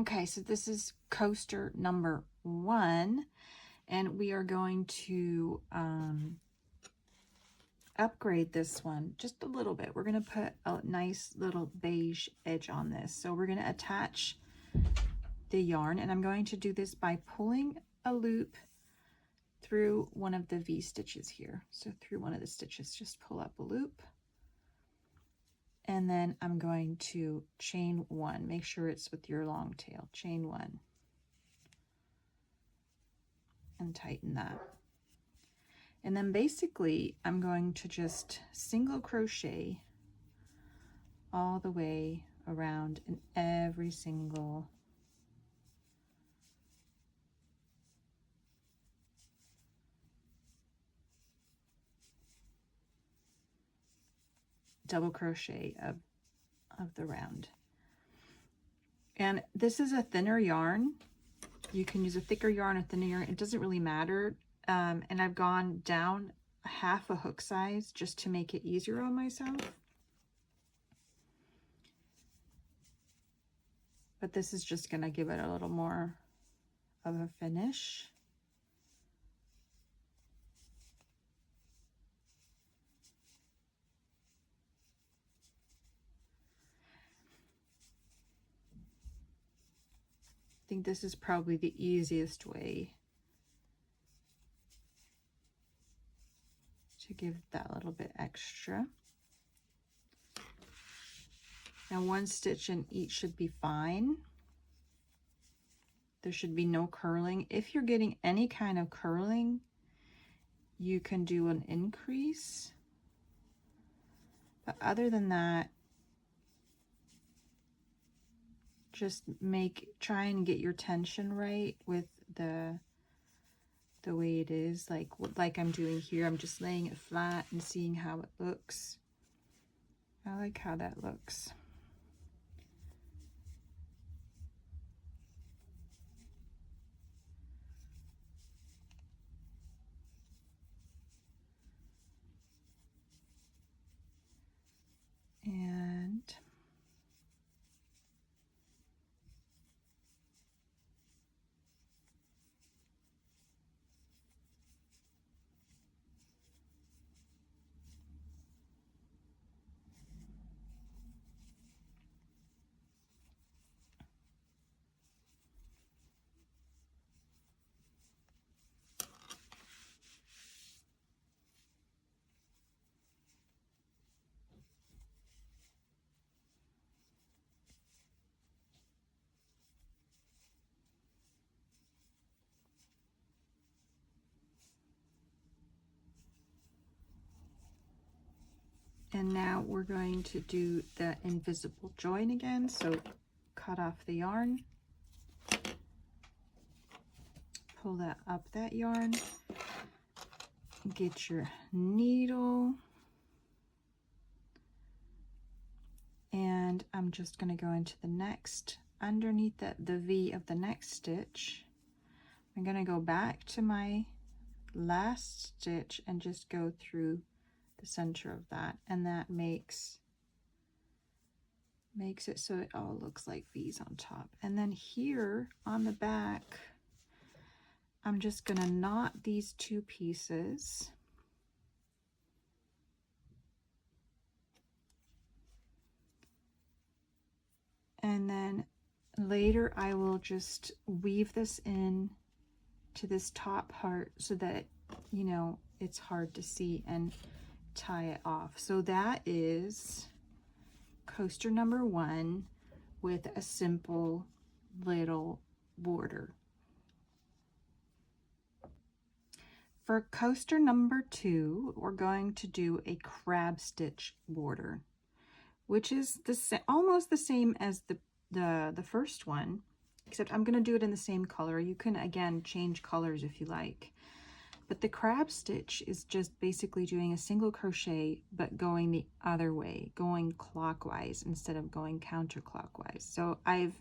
Okay, so this is coaster number 1, and we are going to upgrade this one just a little bit. We're going to put a nice little beige edge on this. So we're going to attach the yarn, and I'm going to do this by pulling a loop through one of the V stitches here. So through one of the stitches, just pull up a loop. And then I'm going to chain 1. Make sure it's with your long tail. Chain 1. And tighten that. And then basically I'm going to just single crochet all the way around in every single double crochet of the round. And this is a thinner yarn. You can use a thicker yarn or thinner yarn. It doesn't really matter. And I've gone down half a hook size just to make it easier on myself. But this is just going to give it a little more of a finish. I think this is probably the easiest way to give that little bit extra. Now 1 stitch in each should be fine. There should be no curling. If you're getting any kind of curling, you can do an increase. But other than that, just try and get your tension right with the way it is, like I'm doing here. I'm just laying it flat and seeing how it looks. I like how that looks. And now we're going to do the invisible join again. So cut off the yarn, pull that up that yarn, get your needle, and I'm just going to go into the next, underneath the V of the next stitch. I'm going to go back to my last stitch and just go through the center of that, and that makes it so it all looks like V's on top. And then here on the back, I'm just going to knot these 2 pieces. And then later I will just weave this in to this top part so that, you know, it's hard to see, and tie it off. So that is coaster number 1 with a simple little border. For coaster number 2, we're going to do a crab stitch border, which is almost the same as the first one, except I'm going to do it in the same color. You can again change colors if you like. But the crab stitch is just basically doing a single crochet, but going the other way, going clockwise instead of going counterclockwise. So I've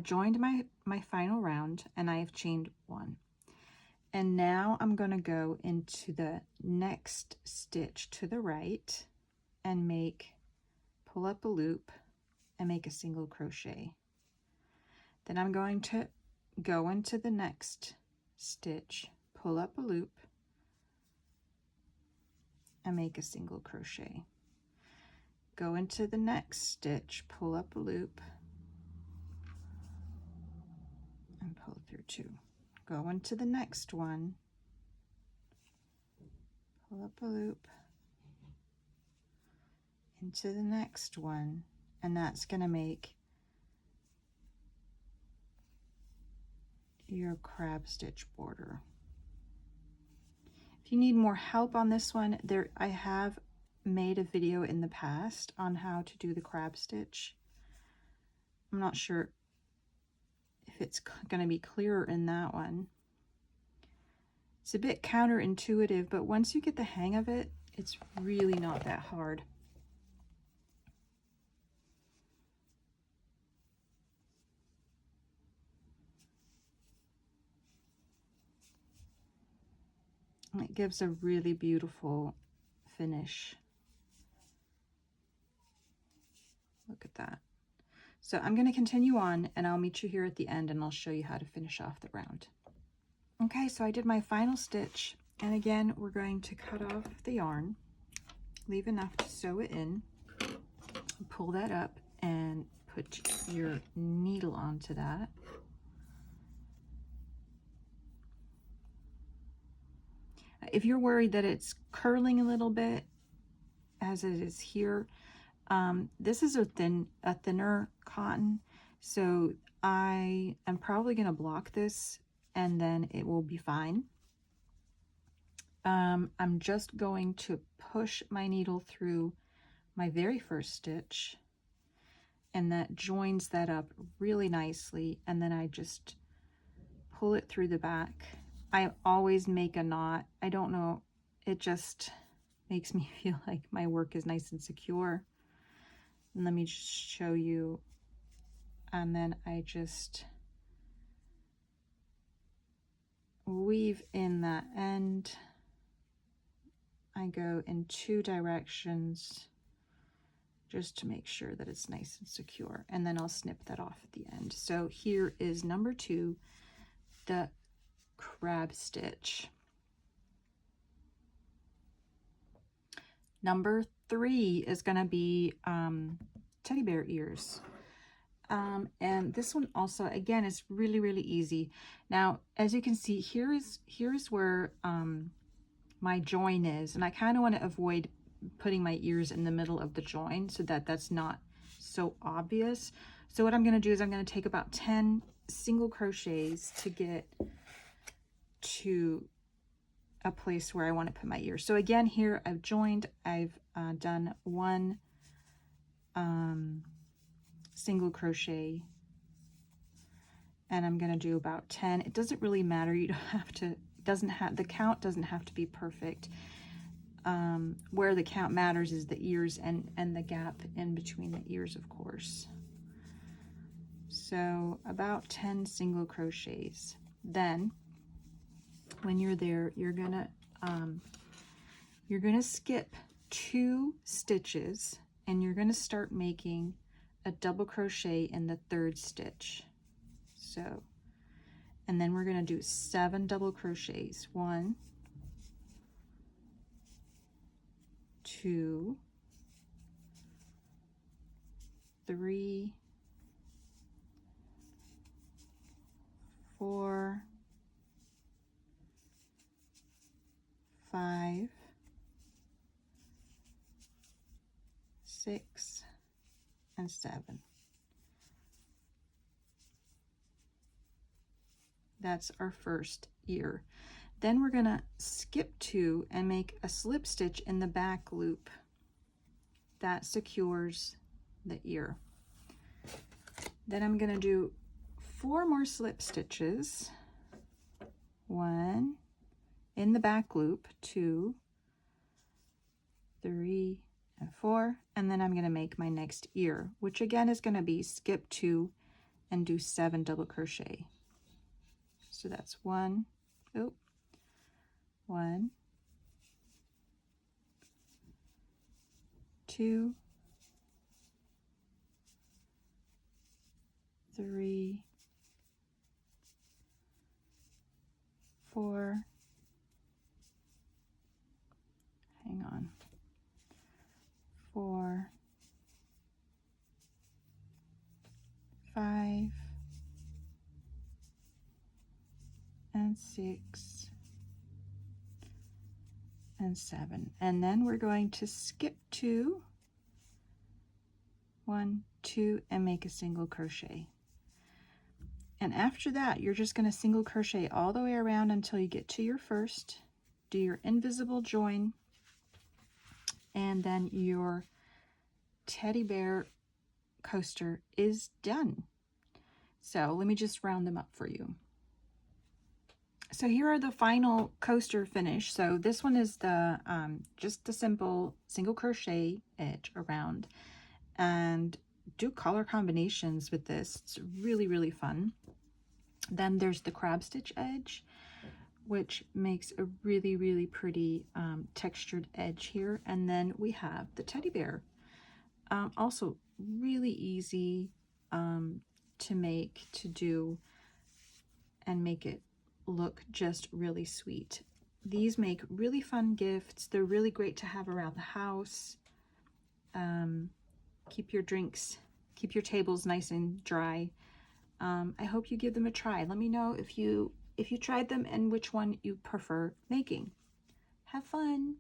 joined my final round, and I've chained 1. And now I'm going to go into the next stitch to the right and pull up a loop and make a single crochet. Then I'm going to go into the next stitch, pull up a loop, and make a single crochet. Go into the next stitch, pull up a loop, and pull through 2. Go into the next one, pull up a loop, into the next one, and that's going to make your crab stitch border. If you need more help on this one, I have made a video in the past on how to do the crab stitch. I'm not sure if it's going to be clearer in that one. It's a bit counterintuitive, but once you get the hang of it, it's really not that hard. It gives a really beautiful finish. Look at that. So I'm going to continue on, and I'll meet you here at the end, and I'll show you how to finish off the round. Okay, so I did my final stitch, and again, we're going to cut off the yarn, leave enough to sew it in, pull that up, and put your needle onto that. If you're worried that it's curling a little bit, as it is here, this is a thinner cotton, so I am probably going to block this, and then it will be fine. I'm just going to push my needle through my very first stitch, and that joins that up really nicely, and then I just pull it through the back. I always make a knot. I don't know, it just makes me feel like my work is nice and secure. And let me just show you. And then I just weave in that end. I go in 2 directions just to make sure that it's nice and secure. And then I'll snip that off at the end. So here is number 2, the crab stitch. Number 3 is going to be teddy bear ears. And this one also, again, is really, really easy. Now, as you can see, here's where my join is, and I kind of want to avoid putting my ears in the middle of the join so that that's not so obvious. So what I'm going to do is I'm going to take about 10 single crochets to get to a place where I want to put my ears. So again, here I've joined, I've done 1 single crochet, and I'm going to do about 10. It doesn't really matter. You don't have to, the count doesn't have to be perfect. Where the count matters is the ears and the gap in between the ears, of course. So about 10 single crochets. Then when you're there, you're gonna skip 2 stitches, and you're gonna start making a double crochet in the 3rd stitch. So, and then we're gonna do 7 double crochets. 1, 2, 3, 4, 5, 6, and 7. That's our first ear. Then we're going to skip 2 and make a slip stitch in the back loop. That secures the ear. Then I'm going to do 4 more slip stitches. 1 in the back loop, 2, 3, and 4, and then I'm going to make my next ear, which again is going to be skip 2 and do 7 double crochet. So that's 1, 1, 2, 3, 4, hang on, 4, 5, and 6, and 7. And then we're going to skip 2, 1, 2, and make a single crochet. And after that, you're just going to single crochet all the way around until you get to your first. Do your invisible join, and then your teddy bear coaster is done. So let me just round them up for you. So here are the final coaster finish. So this one is the just a simple single crochet edge around, and do color combinations with this. It's really, really fun. Then there's the crab stitch edge, which makes a really, really pretty textured edge here. And then we have the teddy bear. Also really easy to make, to do, and make it look just really sweet. These make really fun gifts. They're really great to have around the house. Keep your drinks, keep your tables nice and dry. I hope you give them a try. Let me know if you tried them and which one you prefer making. Have fun.